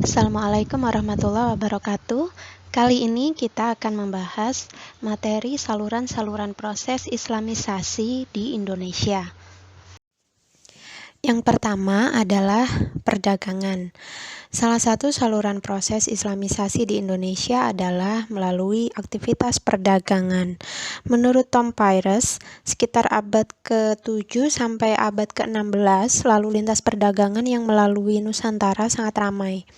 Assalamualaikum warahmatullahi wabarakatuh. Kali ini kita akan membahas materi saluran-saluran proses Islamisasi di Indonesia. Yang pertama adalah perdagangan. Salah satu saluran proses Islamisasi di Indonesia adalah melalui aktivitas perdagangan. Menurut Tom Pires, sekitar abad ke-7 sampai abad ke-16, lalu lintas perdagangan yang melalui Nusantara sangat ramai.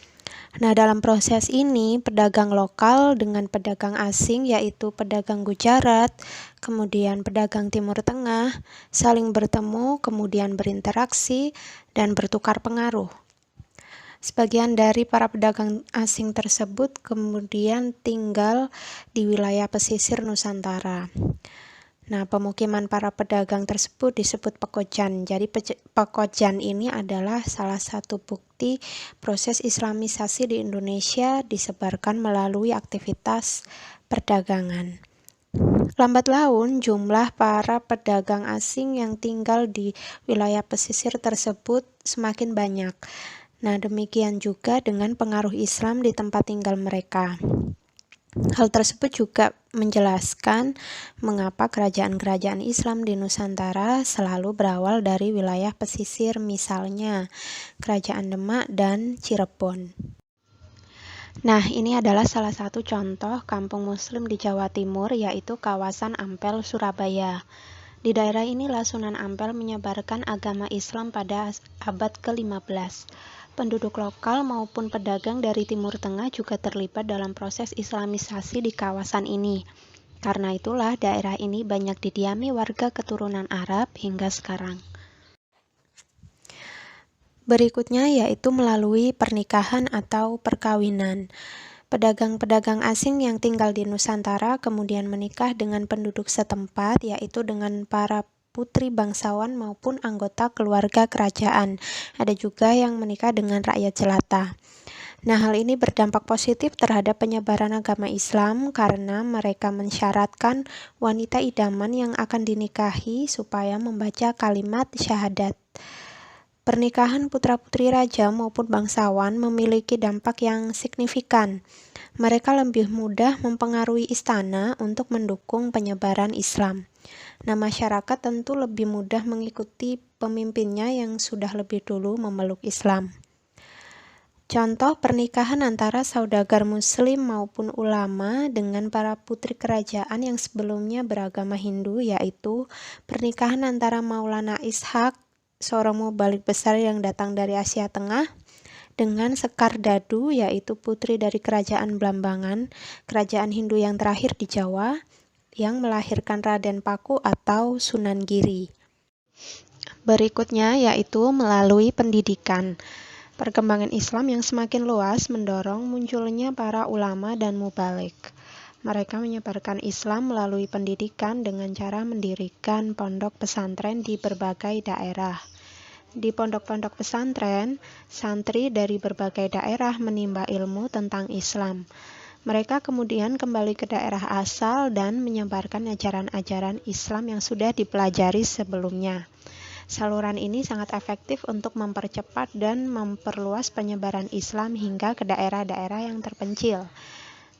Nah, dalam proses ini, pedagang lokal dengan pedagang asing, yaitu pedagang Gujarat, kemudian pedagang Timur Tengah, saling bertemu, kemudian berinteraksi, dan bertukar pengaruh. Sebagian dari para pedagang asing tersebut kemudian tinggal di wilayah pesisir Nusantara. Nah, pemukiman para pedagang tersebut disebut pekojan. Jadi pekojan ini adalah salah satu bukti proses Islamisasi di Indonesia disebarkan melalui aktivitas perdagangan. Lambat laun, jumlah para pedagang asing yang tinggal di wilayah pesisir tersebut semakin banyak. Nah, demikian juga dengan pengaruh Islam di tempat tinggal mereka. Hal tersebut juga menjelaskan mengapa kerajaan-kerajaan Islam di Nusantara selalu berawal dari wilayah pesisir, misalnya Kerajaan Demak dan Cirebon. Nah, ini adalah salah satu contoh kampung muslim di Jawa Timur, yaitu kawasan Ampel, Surabaya. Di daerah inilah Sunan Ampel menyebarkan agama Islam pada abad ke-15. Penduduk lokal maupun pedagang dari Timur Tengah juga terlibat dalam proses Islamisasi di kawasan ini. Karena itulah daerah ini banyak didiami warga keturunan Arab hingga sekarang. Berikutnya yaitu melalui pernikahan atau perkawinan. Pedagang-pedagang asing yang tinggal di Nusantara kemudian menikah dengan penduduk setempat, yaitu dengan para putri bangsawan maupun anggota keluarga kerajaan. Ada juga yang menikah dengan rakyat jelata. Nah, hal ini berdampak positif terhadap penyebaran agama Islam karena mereka mensyaratkan wanita idaman yang akan dinikahi supaya membaca kalimat syahadat. Pernikahan putra-putri raja maupun bangsawan memiliki dampak yang signifikan. Mereka lebih mudah mempengaruhi istana untuk mendukung penyebaran Islam. Nah, masyarakat tentu lebih mudah mengikuti pemimpinnya yang sudah lebih dulu memeluk Islam. Contoh pernikahan antara saudagar muslim maupun ulama dengan para putri kerajaan yang sebelumnya beragama Hindu, yaitu pernikahan antara Maulana Ishak, seorang mubalik besar yang datang dari Asia Tengah, dengan Sekar Dadu, yaitu putri dari kerajaan Blambangan, kerajaan Hindu yang terakhir di Jawa, yang melahirkan Raden Paku atau Sunan Giri. Berikutnya yaitu melalui pendidikan. Perkembangan Islam yang semakin luas mendorong munculnya para ulama dan mubalik. Mereka menyebarkan Islam melalui pendidikan dengan cara mendirikan pondok pesantren di berbagai daerah. Di pondok-pondok pesantren, santri dari berbagai daerah menimba ilmu tentang Islam. Mereka kemudian kembali ke daerah asal dan menyebarkan ajaran-ajaran Islam yang sudah dipelajari sebelumnya. Saluran ini sangat efektif untuk mempercepat dan memperluas penyebaran Islam hingga ke daerah-daerah yang terpencil.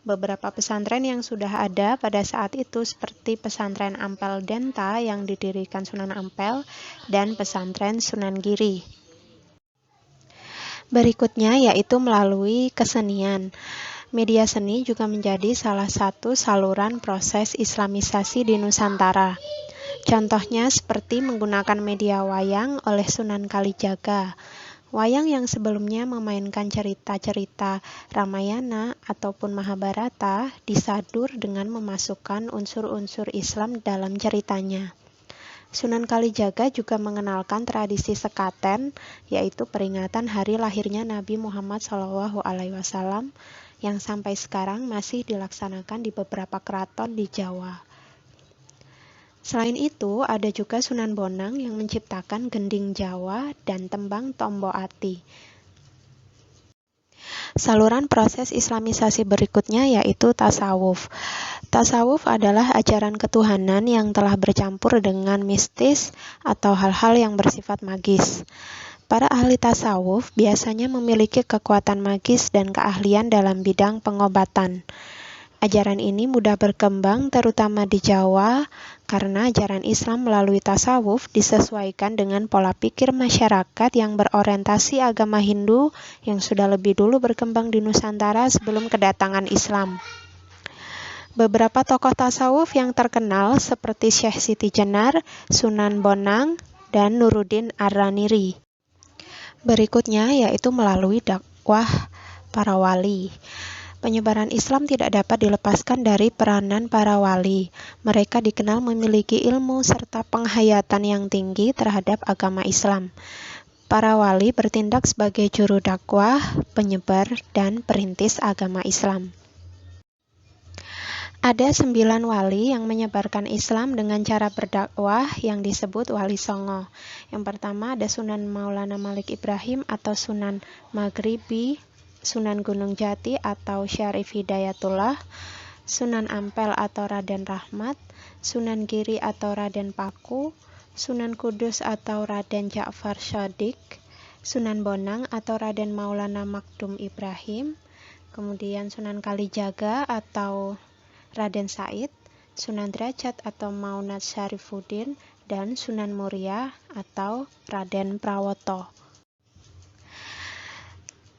Beberapa pesantren yang sudah ada pada saat itu seperti pesantren Ampel Denta yang didirikan Sunan Ampel dan pesantren Sunan Giri. Berikutnya yaitu melalui kesenian. Media seni juga menjadi salah satu saluran proses Islamisasi di Nusantara. Contohnya seperti menggunakan media wayang oleh Sunan Kalijaga. Wayang yang sebelumnya memainkan cerita-cerita Ramayana ataupun Mahabharata disadur dengan memasukkan unsur-unsur Islam dalam ceritanya. Sunan Kalijaga juga mengenalkan tradisi sekaten, yaitu peringatan hari lahirnya Nabi Muhammad SAW yang sampai sekarang masih dilaksanakan di beberapa keraton di Jawa. Selain itu, ada juga Sunan Bonang yang menciptakan gending Jawa dan tembang Tombo Ati. Saluran proses Islamisasi berikutnya yaitu tasawuf. Tasawuf adalah ajaran ketuhanan yang telah bercampur dengan mistis atau hal-hal yang bersifat magis. Para ahli tasawuf biasanya memiliki kekuatan magis dan keahlian dalam bidang pengobatan. Ajaran ini mudah berkembang terutama di Jawa karena ajaran Islam melalui tasawuf disesuaikan dengan pola pikir masyarakat yang berorientasi agama Hindu yang sudah lebih dulu berkembang di Nusantara sebelum kedatangan Islam. Beberapa tokoh tasawuf yang terkenal seperti Syekh Siti Jenar, Sunan Bonang, dan Nuruddin Ar-Raniri. Berikutnya yaitu melalui dakwah para wali. Penyebaran Islam tidak dapat dilepaskan dari peranan para wali. Mereka dikenal memiliki ilmu serta penghayatan yang tinggi terhadap agama Islam. Para wali bertindak sebagai juru dakwah, penyebar, dan perintis agama Islam. Ada 9 wali yang menyebarkan Islam dengan cara berdakwah yang disebut wali songo. Yang pertama ada Sunan Maulana Malik Ibrahim atau Sunan Maghribi, Sunan Gunung Jati atau Syarif Hidayatullah, Sunan Ampel atau Raden Rahmat, Sunan Giri atau Raden Paku, Sunan Kudus atau Raden Ja'far Shadiq, Sunan Bonang atau Raden Maulana Makdum Ibrahim, kemudian Sunan Kalijaga atau Raden Said, Sunan Derajat atau Maunad Syarifuddin, dan Sunan Muria atau Raden Prawoto.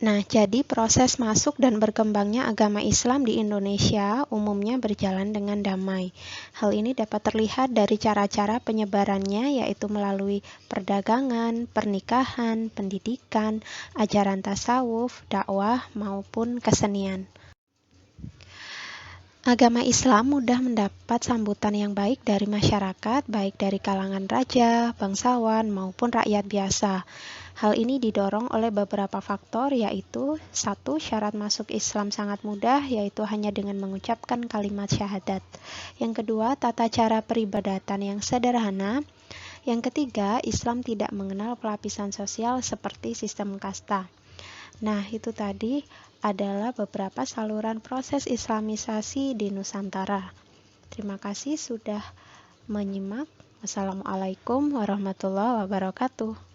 Nah, jadi proses masuk dan berkembangnya agama Islam di Indonesia umumnya berjalan dengan damai. Hal ini dapat terlihat dari cara-cara penyebarannya, yaitu melalui perdagangan, pernikahan, pendidikan, ajaran tasawuf, dakwah, maupun kesenian. Agama Islam mudah mendapat sambutan yang baik dari masyarakat, baik dari kalangan raja, bangsawan, maupun rakyat biasa. Hal ini didorong oleh beberapa faktor, yaitu 1. Syarat masuk Islam sangat mudah, yaitu hanya dengan mengucapkan kalimat syahadat. Yang kedua, tata cara peribadatan yang sederhana. Yang ketiga, Islam tidak mengenal pelapisan sosial seperti sistem kasta. Nah, itu tadi adalah beberapa saluran proses Islamisasi di Nusantara. Terima kasih sudah menyimak. Wassalamualaikum warahmatullahi wabarakatuh.